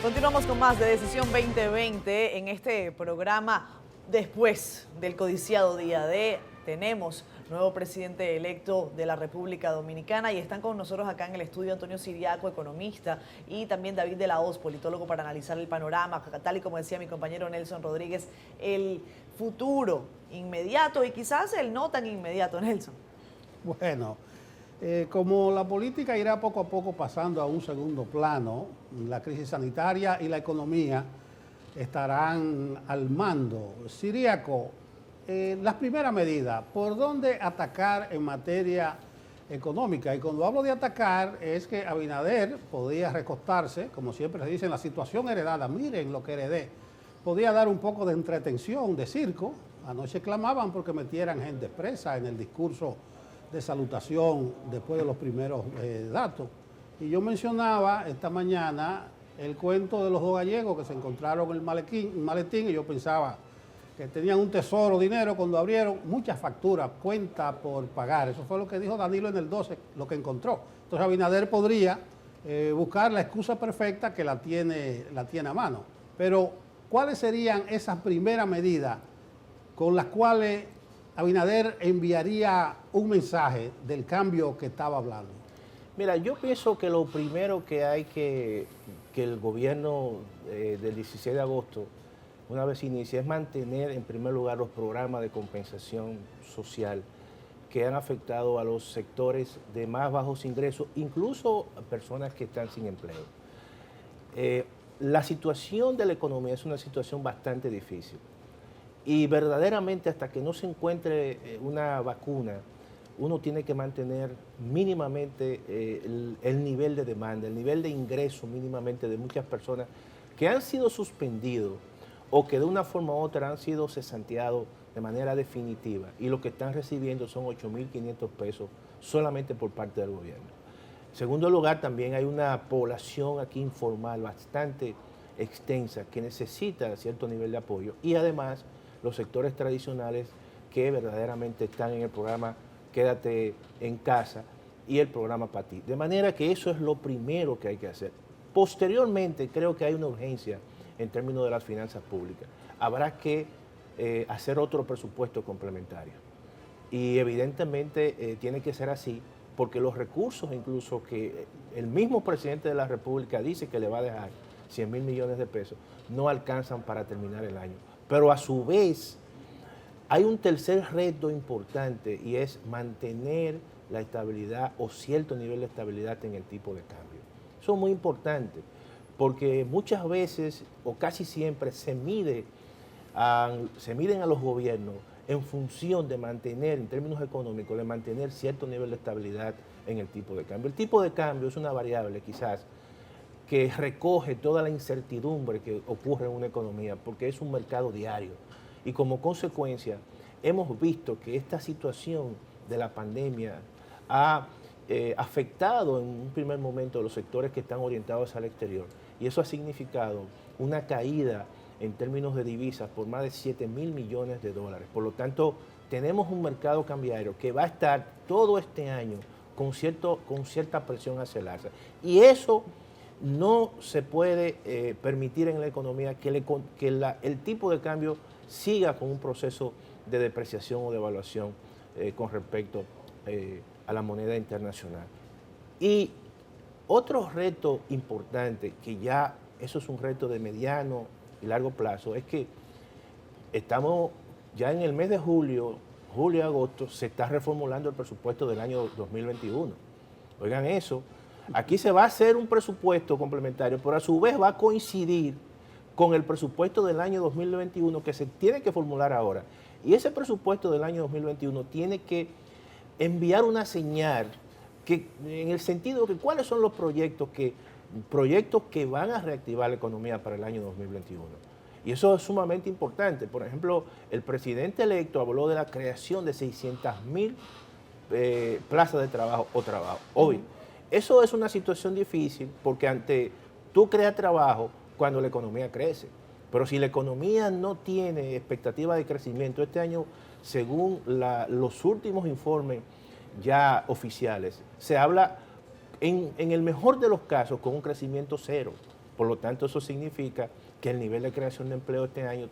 Continuamos con más de Decisión 2020 en este programa. Después del codiciado día D, tenemos nuevo presidente electo de la República Dominicana y están con nosotros acá en el estudio Antonio Siriaco, economista, y también David de la Hoz, politólogo, para analizar el panorama, tal y como decía mi compañero Nelson Rodríguez, el futuro inmediato y quizás el no tan inmediato, Nelson. Bueno, como la política irá poco a poco pasando a un segundo plano, la crisis sanitaria y la economía estarán al mando. Siriaco, las primeras medidas, ¿por dónde atacar en materia económica? Y cuando hablo de atacar es que Abinader podía recostarse, como siempre se dice, en la situación heredada, miren lo que heredé, podía dar un poco de entretención, de circo. Anoche clamaban porque metieran gente presa en el discurso de salutación después de los primeros datos. Y yo mencionaba esta mañana el cuento de los dos gallegos que se encontraron en el maletín y yo pensaba que tenían un tesoro, dinero, cuando abrieron muchas facturas, cuenta por pagar. Eso fue lo que dijo Danilo en el 12, lo que encontró. Entonces Abinader podría buscar la excusa perfecta que la tiene a mano. Pero, ¿cuáles serían esas primeras medidas con las cuales Abinader enviaría un mensaje del cambio que estaba hablando? Mira, yo pienso que lo primero que hay que el gobierno del 16 de agosto, una vez inicie, es mantener en primer lugar los programas de compensación social que han afectado a los sectores de más bajos ingresos, incluso a personas que están sin empleo. La situación de la economía es una situación bastante difícil. Y verdaderamente hasta que no se encuentre una vacuna, uno tiene que mantener mínimamente el nivel de demanda, el nivel de ingreso mínimamente de muchas personas que han sido suspendidos o que de una forma u otra han sido cesanteados de manera definitiva y lo que están recibiendo son 8.500 pesos solamente por parte del gobierno. En segundo lugar, también hay una población aquí informal bastante extensa que necesita cierto nivel de apoyo y además los sectores tradicionales que verdaderamente están en el programa Quédate en Casa y el programa Para Ti. De manera que eso es lo primero que hay que hacer. Posteriormente, creo que hay una urgencia en términos de las finanzas públicas. Habrá que hacer otro presupuesto complementario. Y evidentemente tiene que ser así, porque los recursos incluso que el mismo presidente de la República dice que le va a dejar 100.000 millones de pesos, no alcanzan para terminar el año. Pero a su vez, hay un tercer reto importante y es mantener la estabilidad o cierto nivel de estabilidad en el tipo de cambio. Eso es muy importante porque muchas veces o casi siempre se miden a los gobiernos en función de mantener, en términos económicos, de mantener cierto nivel de estabilidad en el tipo de cambio. El tipo de cambio es una variable quizás que recoge toda la incertidumbre que ocurre en una economía porque es un mercado diario. Y como consecuencia, hemos visto que esta situación de la pandemia ha afectado en un primer momento a los sectores que están orientados al exterior. Y eso ha significado una caída en términos de divisas por más de 7.000 millones de dólares. Por lo tanto, tenemos un mercado cambiario que va a estar todo este año con cierta presión hacia el alza. Y eso no se puede permitir en la economía que el tipo de cambio siga con un proceso de depreciación o devaluación con respecto a la moneda internacional. Y otro reto importante, que ya eso es un reto de mediano y largo plazo, es que estamos ya en el mes de julio y agosto, se está reformulando el presupuesto del año 2021. Oigan eso, aquí se va a hacer un presupuesto complementario, pero a su vez va a coincidir con el presupuesto del año 2021 que se tiene que formular ahora. Y ese presupuesto del año 2021 tiene que enviar una señal que, en el sentido de que cuáles son los proyectos que van a reactivar la economía para el año 2021. Y eso es sumamente importante. Por ejemplo, el presidente electo habló de la creación de 600.000 plazas de trabajo o trabajo. Hoy, eso es una situación difícil porque tú creas trabajo cuando la economía crece. Pero si la economía no tiene expectativa de crecimiento, este año, según los últimos informes ya oficiales, se habla en el mejor de los casos con un crecimiento cero. Por lo tanto, eso significa que el nivel de creación de empleo este año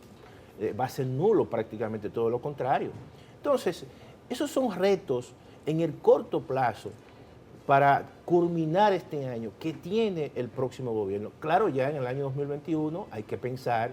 va a ser nulo prácticamente, todo lo contrario. Entonces, esos son retos en el corto plazo para culminar este año que tiene el próximo gobierno. Claro, ya en el año 2021 hay que pensar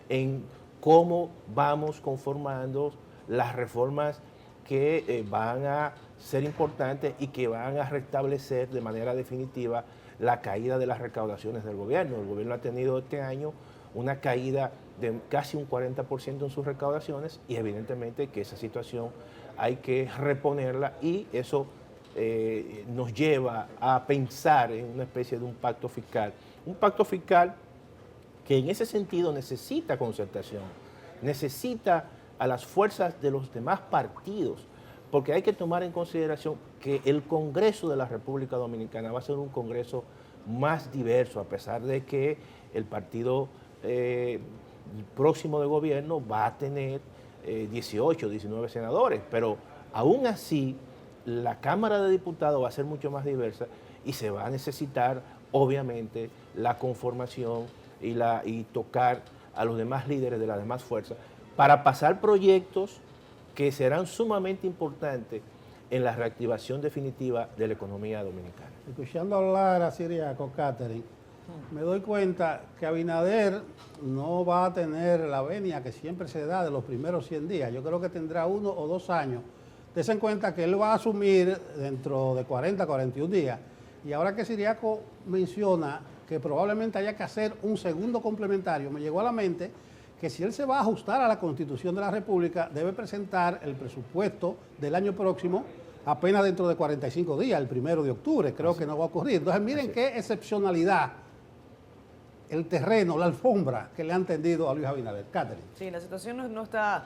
en cómo vamos conformando las reformas que van a ser importantes y que van a restablecer de manera definitiva la caída de las recaudaciones del gobierno. El gobierno ha tenido este año una caída de casi un 40% en sus recaudaciones y evidentemente que esa situación hay que reponerla y eso nos lleva a pensar en una especie de un pacto fiscal. Un pacto fiscal que en ese sentido necesita concertación, necesita a las fuerzas de los demás partidos, porque hay que tomar en consideración que el Congreso de la República Dominicana va a ser un Congreso más diverso, a pesar de que el partido próximo de gobierno va a tener 18, 19 senadores, pero aún así la Cámara de Diputados va a ser mucho más diversa y se va a necesitar, obviamente, la conformación y tocar a los demás líderes de las demás fuerzas para pasar proyectos que serán sumamente importantes en la reactivación definitiva de la economía dominicana. Escuchando hablar a Siriaco, Catherine, me doy cuenta que Abinader no va a tener la venia que siempre se da de los primeros 100 días. Yo creo que tendrá 1 o 2 años. Tense en cuenta que él va a asumir dentro de 40, 41 días. Y ahora que Siriaco menciona que probablemente haya que hacer un segundo complementario, me llegó a la mente que si él se va a ajustar a la Constitución de la República, debe presentar el presupuesto del año próximo apenas dentro de 45 días, el 1 de octubre. Creo que no va a ocurrir. Entonces, miren qué excepcionalidad el terreno, la alfombra que le han tendido a Luis Abinader. Catherine. Sí, la situación no está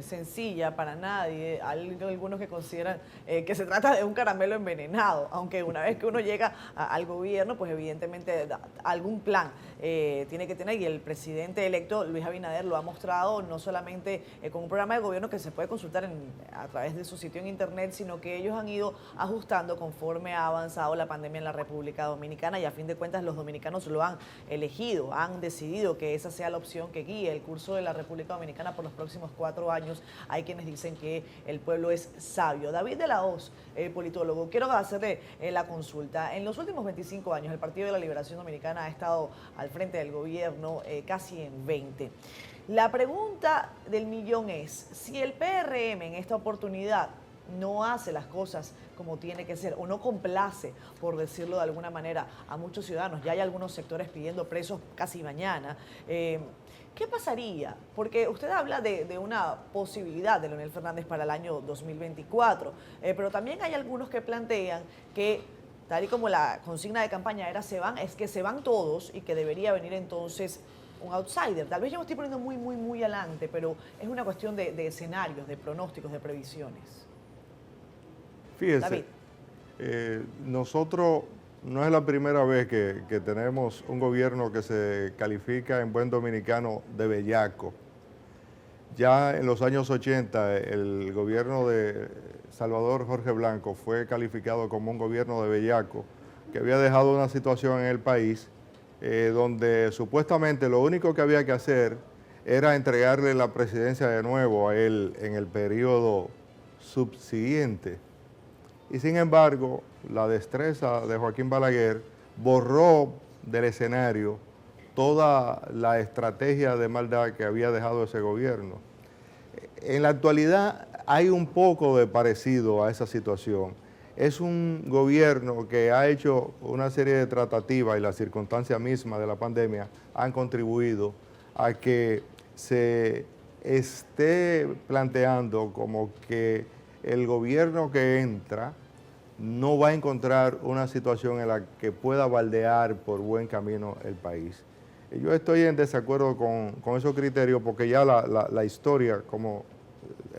sencilla para nadie. Hay algunos que consideran que se trata de un caramelo envenenado, aunque una vez que uno llega al gobierno, pues evidentemente algún plan tiene que tener, y el presidente electo Luis Abinader lo ha mostrado no solamente con un programa de gobierno que se puede consultar a través de su sitio en internet, sino que ellos han ido ajustando conforme ha avanzado la pandemia en la República Dominicana, y a fin de cuentas los dominicanos lo han elegido, han decidido que esa sea la opción que guíe el curso de la República Dominicana por los próximos 4 años. Hay quienes dicen que el pueblo es sabio. David de la Hoz, politólogo, quiero hacerle la consulta. En los últimos 25 años el Partido de la Liberación Dominicana ha estado al frente del gobierno casi en 20. La pregunta del millón es, si el PRM en esta oportunidad no hace las cosas como tiene que ser o no complace, por decirlo de alguna manera, a muchos ciudadanos, ya hay algunos sectores pidiendo presos casi mañana, ¿qué pasaría? Porque usted habla de una posibilidad de Leonel Fernández para el año 2024, pero también hay algunos que plantean que, tal y como la consigna de campaña era se van, es que se van todos y que debería venir entonces un outsider. Tal vez yo me estoy poniendo muy adelante, pero es una cuestión de escenarios, de pronósticos, de previsiones. Fíjese, nosotros no es la primera vez que tenemos un gobierno que se califica en buen dominicano de bellaco. Ya en los años 80 el gobierno de Salvador Jorge Blanco fue calificado como un gobierno de bellaco, que había dejado una situación en el país donde supuestamente lo único que había que hacer era entregarle la presidencia de nuevo a él en el periodo subsiguiente. Y sin embargo, la destreza de Joaquín Balaguer borró del escenario toda la estrategia de maldad que había dejado ese gobierno. En la actualidad hay un poco de parecido a esa situación. Es un gobierno que ha hecho una serie de tratativas y la circunstancia misma de la pandemia han contribuido a que se esté planteando como que el gobierno que entra no va a encontrar una situación en la que pueda baldear por buen camino el país. Yo estoy en desacuerdo con esos criterios porque ya la historia, como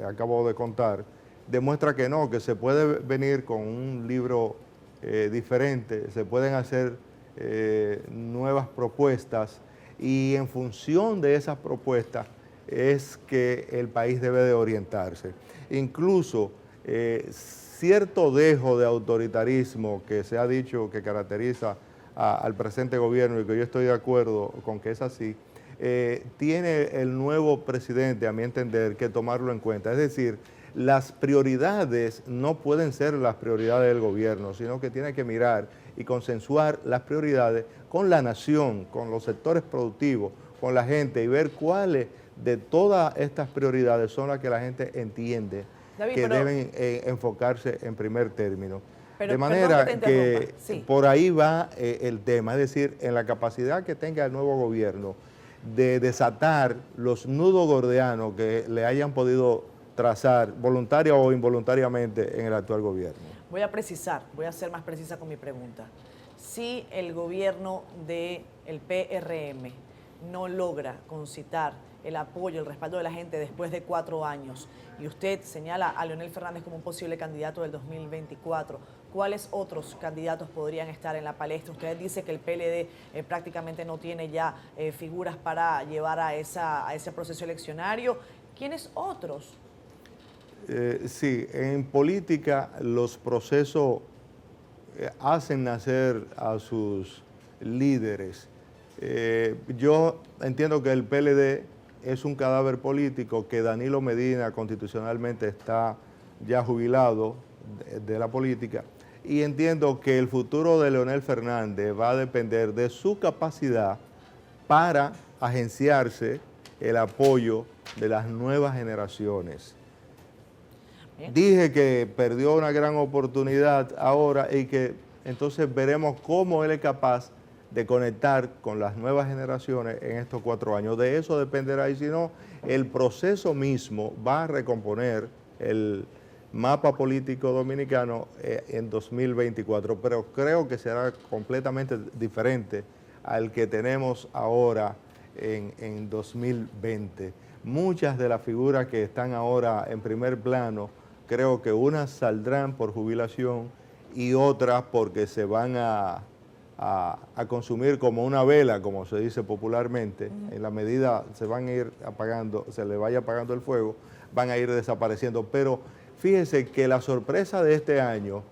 acabo de contar, demuestra que no, que se puede venir con un libro diferente, se pueden hacer nuevas propuestas y en función de esas propuestas es que el país debe de orientarse. Incluso cierto dejo de autoritarismo que se ha dicho que caracteriza al presente gobierno y que yo estoy de acuerdo con que es así, tiene el nuevo presidente, a mi entender, que tomarlo en cuenta. Es decir, las prioridades no pueden ser las prioridades del gobierno, sino que tiene que mirar y consensuar las prioridades con la nación, con los sectores productivos, con la gente y ver cuáles de todas estas prioridades son las que la gente entiende David, que pero, deben enfocarse en primer término. Pero, de manera perdón que sí. por ahí va el tema, es decir, en la capacidad que tenga el nuevo gobierno de desatar los nudos gordianos que le hayan podido trazar voluntaria o involuntariamente en el actual gobierno. Voy a precisar, voy a ser más precisa con mi pregunta. Si el gobierno del PRM no logra concitar el apoyo, el respaldo de la gente después de 4 años, y usted señala a Leonel Fernández como un posible candidato del 2024, ¿cuáles otros candidatos podrían estar en la palestra? Usted dice que el PLD prácticamente no tiene ya figuras para llevar a ese proceso eleccionario. ¿Quiénes otros? Sí, en política los procesos hacen nacer a sus líderes. Yo entiendo que el PLD es un cadáver político, que Danilo Medina constitucionalmente está ya jubilado de la política, y entiendo que el futuro de Leonel Fernández va a depender de su capacidad para agenciarse el apoyo de las nuevas generaciones. Bien. Dije que perdió una gran oportunidad ahora y que entonces veremos cómo él es capaz de conectar con las nuevas generaciones en estos 4 años. De eso dependerá, y si no, el proceso mismo va a recomponer el mapa político dominicano en 2024, pero creo que será completamente diferente al que tenemos ahora en 2020. Muchas de las figuras que están ahora en primer plano, creo que unas saldrán por jubilación y otras porque se van a consumir como una vela, como se dice popularmente. En la medida se van a ir apagando, se le vaya apagando el fuego, van a ir desapareciendo. Pero fíjense que la sorpresa de este año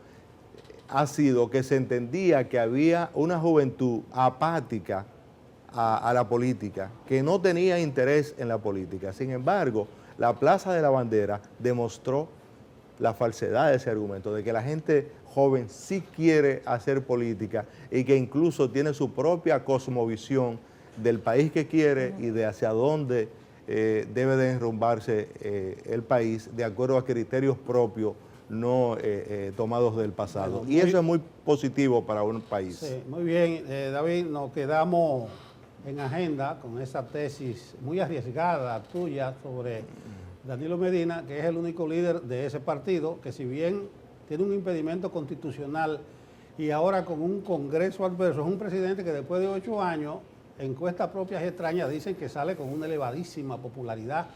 ha sido que se entendía que había una juventud apática a la política, que no tenía interés en la política. Sin embargo, la Plaza de la Bandera demostró la falsedad de ese argumento, de que la gente joven sí quiere hacer política y que incluso tiene su propia cosmovisión del país que quiere y de hacia dónde debe de enrumbarse el país de acuerdo a criterios propios, no tomados del pasado. Bueno, y eso es muy positivo para un país. Sí, muy bien, David, nos quedamos en agenda con esa tesis muy arriesgada tuya sobre Danilo Medina, que es el único líder de ese partido, que si bien tiene un impedimento constitucional y ahora con un Congreso adverso, es un presidente que después de 8 años, encuestas propias y extrañas dicen que sale con una elevadísima popularidad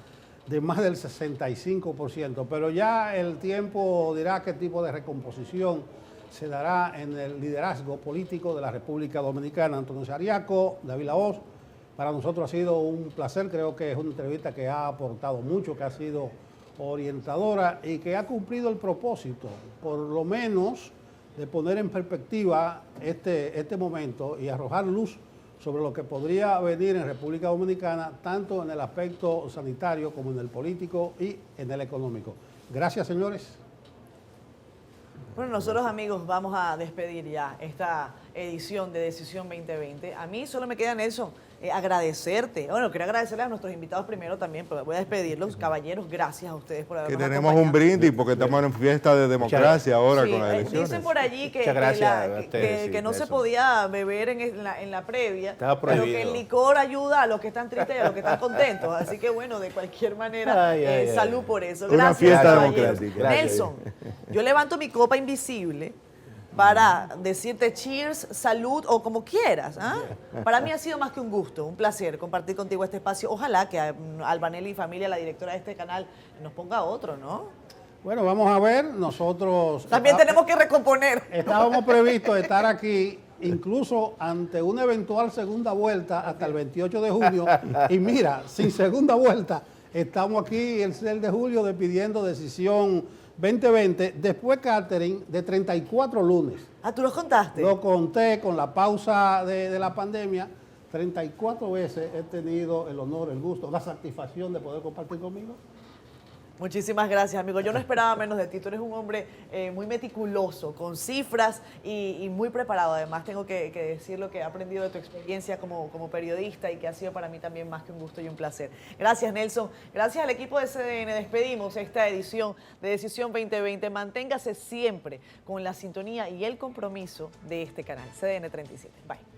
de más del 65%, pero ya el tiempo dirá qué tipo de recomposición se dará en el liderazgo político de la República Dominicana. Antonio Sariaco, David Lahoz, para nosotros ha sido un placer, creo que es una entrevista que ha aportado mucho, que ha sido orientadora y que ha cumplido el propósito, por lo menos, de poner en perspectiva este momento y arrojar luz sobre lo que podría venir en República Dominicana, tanto en el aspecto sanitario como en el político y en el económico. Gracias, señores. Bueno, nosotros, amigos, vamos a despedir ya esta edición de Decisión 2020. A mí solo me queda, Nelson, agradecerte. Bueno, quiero agradecerle a nuestros invitados primero también, pero voy a despedirlos. Caballeros, gracias a ustedes por habernos acompañado. Que tenemos acompañado. Un brindis porque estamos en fiesta de democracia ahora con las elecciones. Dicen por allí que, que no se podía beber en la previa, pero que el licor ayuda a los que están tristes y a los que están contentos. Así que bueno, de cualquier manera, salud por eso. Gracias, una fiesta caballeros. democrática. Nelson, yo levanto mi copa invisible para decirte cheers, salud o como quieras. ¿Ah? Para mí ha sido más que un gusto, un placer compartir contigo este espacio. Ojalá que Albanelli y familia, la directora de este canal, nos ponga otro, ¿no? Bueno, vamos a ver, nosotros... También tenemos que recomponer. Estábamos previstos estar aquí incluso ante una eventual segunda vuelta hasta el 28 de junio. Y mira, sin segunda vuelta, estamos aquí el 6 de julio despidiendo Decisión 2020, después catering de 34 lunes. Ah, ¿tú los contaste? Lo conté con la pausa de la pandemia. 34 veces he tenido el honor, el gusto, la satisfacción de poder compartir conmigo. Muchísimas gracias, amigo. Yo no esperaba menos de ti. Tú eres un hombre muy meticuloso, con cifras y muy preparado. Además, tengo que decir lo que he aprendido de tu experiencia como periodista y que ha sido para mí también más que un gusto y un placer. Gracias, Nelson. Gracias al equipo de CDN. Despedimos esta edición de Decisión 2020. Manténgase siempre con la sintonía y el compromiso de este canal, CDN 37. Bye.